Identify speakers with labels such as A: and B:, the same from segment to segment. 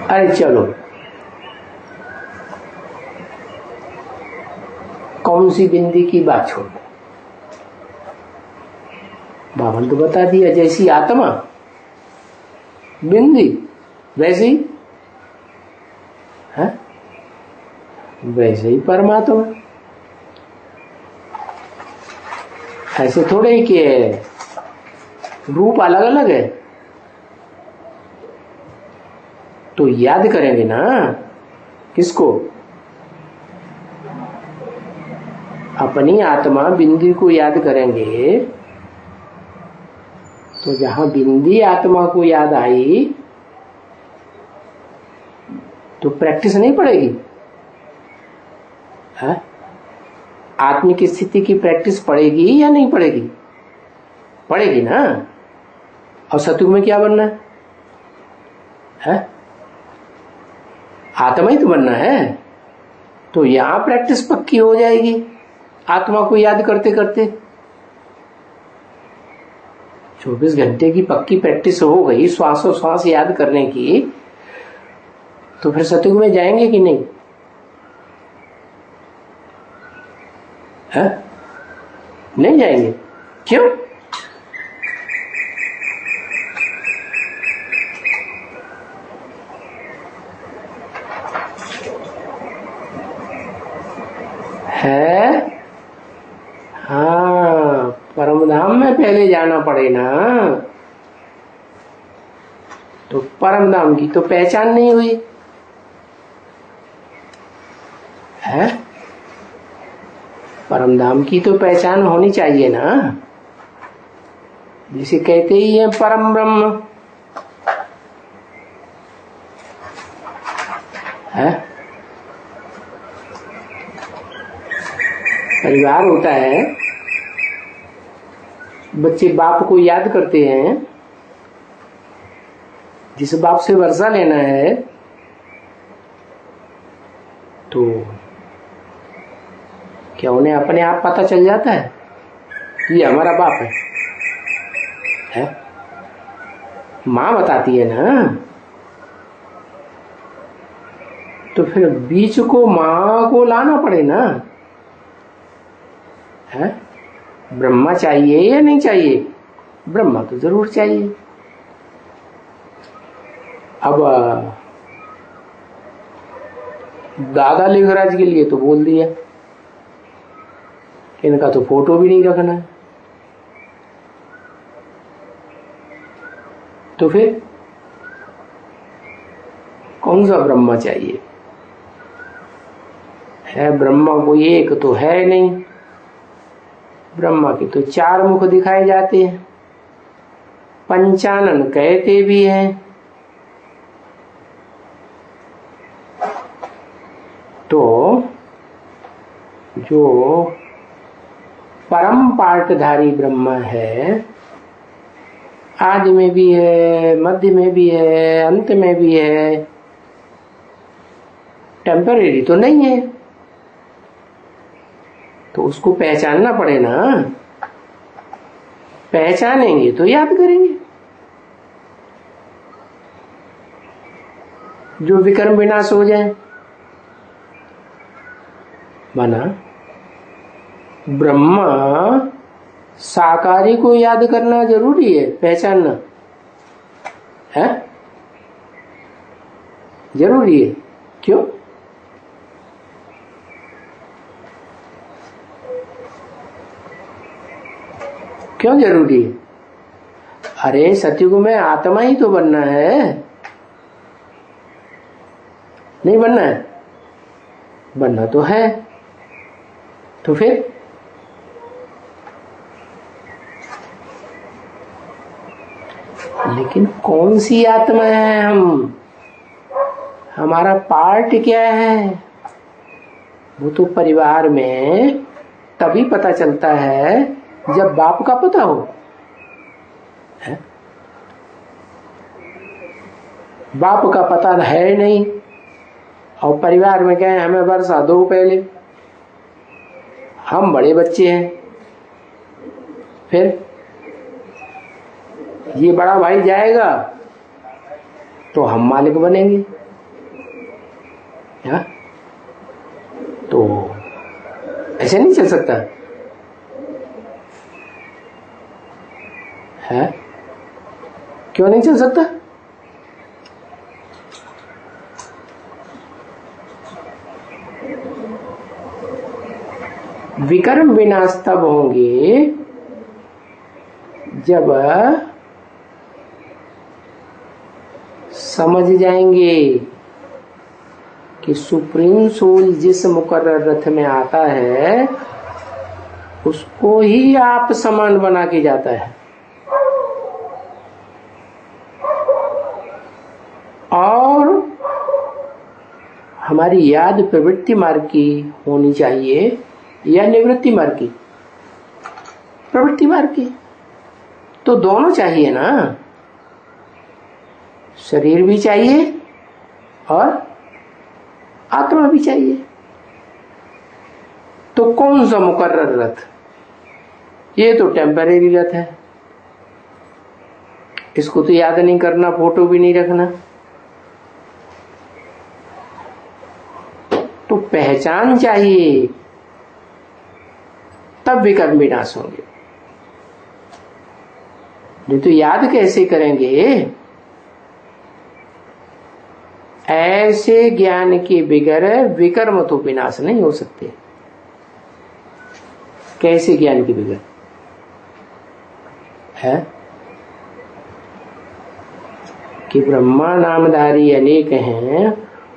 A: अरे चलो, कौन सी बिंदी की बात छोड़, बाबा ने तो बता दिया, जैसी आत्मा बिंदी वैसे ही है, वैसे ही परमात्मा। ऐसे थोड़े ही कि रूप अलग अलग है, तो याद करेंगे ना किसको, अपनी आत्मा बिंदी को याद करेंगे। तो जहां बिंदी आत्मा को याद आई तो प्रैक्टिस नहीं पड़ेगी, है? आत्मिक स्थिति की प्रैक्टिस पड़ेगी या नहीं पड़ेगी? पड़ेगी ना। और सतयुग में क्या बनना है? आत्मा ही तो बनना है। तो यहां प्रैक्टिस पक्की हो जाएगी आत्मा को याद करते करते। 24 घंटे की पक्की प्रैक्टिस हो गई श्वासों श्वास याद करने की, तो फिर सतयुग में जाएंगे कि नहीं? है? नहीं जाएंगे। क्यों? है? हाँ, परमधाम में पहले जाना पड़े ना। तो परमधाम की तो पहचान नहीं हुई है, परमधाम की तो पहचान होनी चाहिए ना। जिसे कहते ही है परम ब्रह्म है। परिवार होता है, बच्चे बाप को याद करते हैं, जिस बाप से वर्षा लेना है, तो क्या उन्हें अपने आप पता चल जाता है कि ये हमारा बाप है? माँ बताती है ना। तो फिर बीच को माँ को लाना पड़े ना। है? ब्रह्मा चाहिए या नहीं चाहिए? ब्रह्मा तो जरूर चाहिए। अब दादा लिंगराज के लिए तो बोल दिया कि इनका तो फोटो भी नहीं रखना है। तो फिर कौन सा ब्रह्मा चाहिए? है ब्रह्मा कोई एक तो है नहीं, ब्रह्मा के तो 4 मुख दिखाए जाते हैं, पंचानन कहते भी हैं। तो जो परम पार्टधारी ब्रह्मा है, आदि में भी है, मध्य में भी है, अंत में भी है, टेम्परेरी तो नहीं है। तो उसको पहचानना पड़े ना। पहचानेंगे तो याद करेंगे। जो विकर्म विनाश हो जाए, माना ब्रह्मा साकारी को याद करना जरूरी है, पहचानना है जरूरी है। क्यों? क्यों जरूरी है? अरे सतयुग में आत्मा ही तो बनना है, नहीं बनना है? बनना तो है। तो फिर लेकिन कौन सी आत्मा है हम, हमारा पार्ट क्या है? वो तो परिवार में तभी पता चलता है जब बाप का पता हो। है? बाप का पता है नहीं और परिवार में गए हमें वर्षा दो पहले, हम बड़े बच्चे हैं, फिर ये बड़ा भाई जाएगा तो हम मालिक बनेंगे, हाँ? तो ऐसे नहीं चल सकता है। क्यों नहीं चल सकता? विकर्म विनाश तब होंगे जब समझ जाएंगे कि सुप्रीम सोल जिस मुकर्रर रथ में आता है उसको ही आप समान बना के जाता है, और हमारी याद प्रवृत्ति मार्ग की होनी चाहिए या निवृत्ति मार्ग की? प्रवृत्ति मार्ग की। तो दोनों चाहिए ना, शरीर भी चाहिए और आत्मा भी चाहिए। तो कौन सा मुकर्रर रथ? ये तो टेम्परेरी रथ है, इसको तो याद नहीं करना, फोटो भी नहीं रखना। तो पहचान चाहिए, तब विकर्म विनाश होंगे। नहीं तो याद कैसे करेंगे? ऐसे ज्ञान के बगैर विकर्म तो विनाश नहीं हो सकते। कैसे ज्ञान के बगैर है कि ब्रह्मा नामधारी अनेक हैं,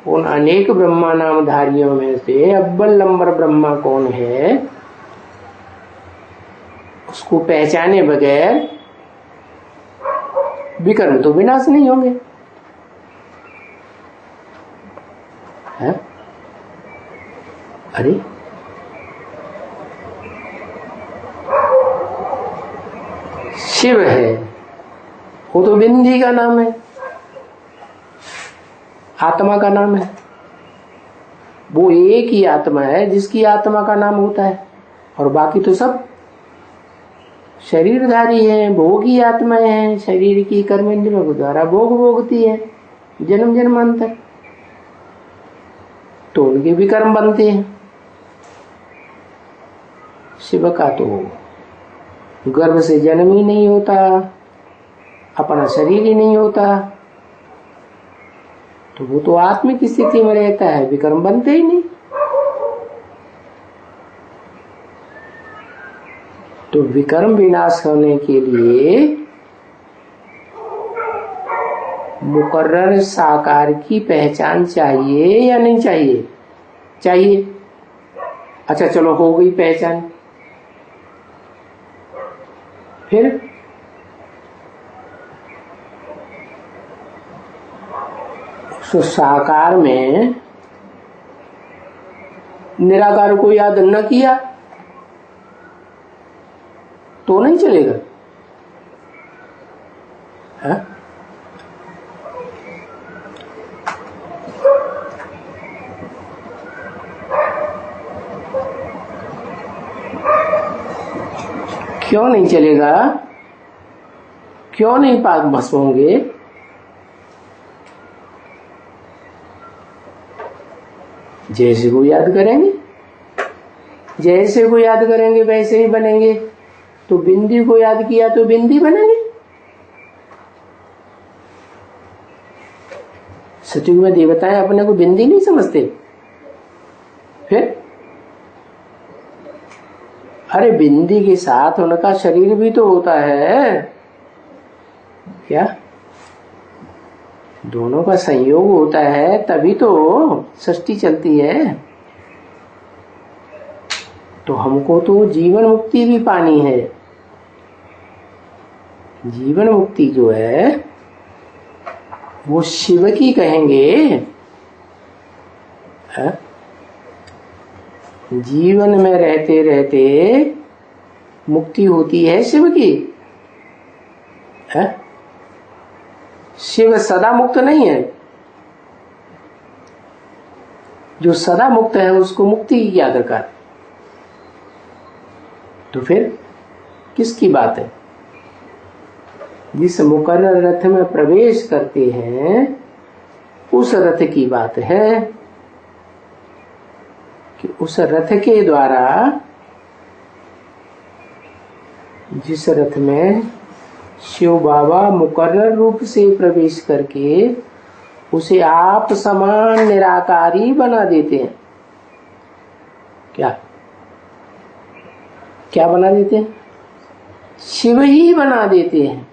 A: उन अनेक ब्रह्मा नामधारियों में से अव्वल नंबर ब्रह्मा कौन है, उसको पहचाने बगैर विकर्म तो विनाश नहीं होंगे। है? अरे शिव है, वो तो बिंदी का नाम है, आत्मा का नाम है। वो एक ही आत्मा है जिसकी आत्मा का नाम होता है, और बाकी तो सब शरीरधारी हैं, भोगी आत्माएं हैं, शरीर की कर्मेंद्रियों के द्वारा भोग भोगती है जन्म जन्मांतर, तो उनके भी कर्म बनते हैं। शिव का तो गर्भ से जन्म ही नहीं होता, अपना शरीर ही नहीं होता, तो वो तो आत्मिक स्थिति में रहता है, विकर्म बनते ही नहीं। तो विकर्म विनाश होने के लिए मुकर्रर साकार की पहचान चाहिए या नहीं चाहिए? चाहिए। अच्छा चलो, हो गई पहचान, फिर तो साकार में निराकार को याद न किया तो नहीं चलेगा। है? क्यों नहीं चलेगा? क्यों नहीं पाक भस्म होंगे? जैसे को याद करेंगे, जैसे को याद करेंगे वैसे ही बनेंगे। तो बिंदी को याद किया तो बिंदी बनेंगे। सतयुग में देवताएं अपने को बिंदी नहीं समझते। फिर अरे बिंदी के साथ उनका शरीर भी तो होता है क्या? दोनों का संयोग होता है तभी तो सृष्टि चलती है। तो हमको तो जीवन मुक्ति भी पानी है। जीवन मुक्ति जो है वो शिव की कहेंगे। है? जीवन में रहते रहते मुक्ति होती है शिव की। है? शिव सदा मुक्त नहीं है। जो सदा मुक्त है उसको मुक्ति की क्या दरकार? तो फिर किसकी बात है? जिस मुकर्रर रथ में प्रवेश करते हैं उस रथ की बात है। कि उस रथ के द्वारा, जिस रथ में शिव बाबा मुकर्रर रूप से प्रवेश करके उसे आप समान निराकारी बना देते हैं। क्या क्या बना देते हैं? शिव ही बना देते हैं।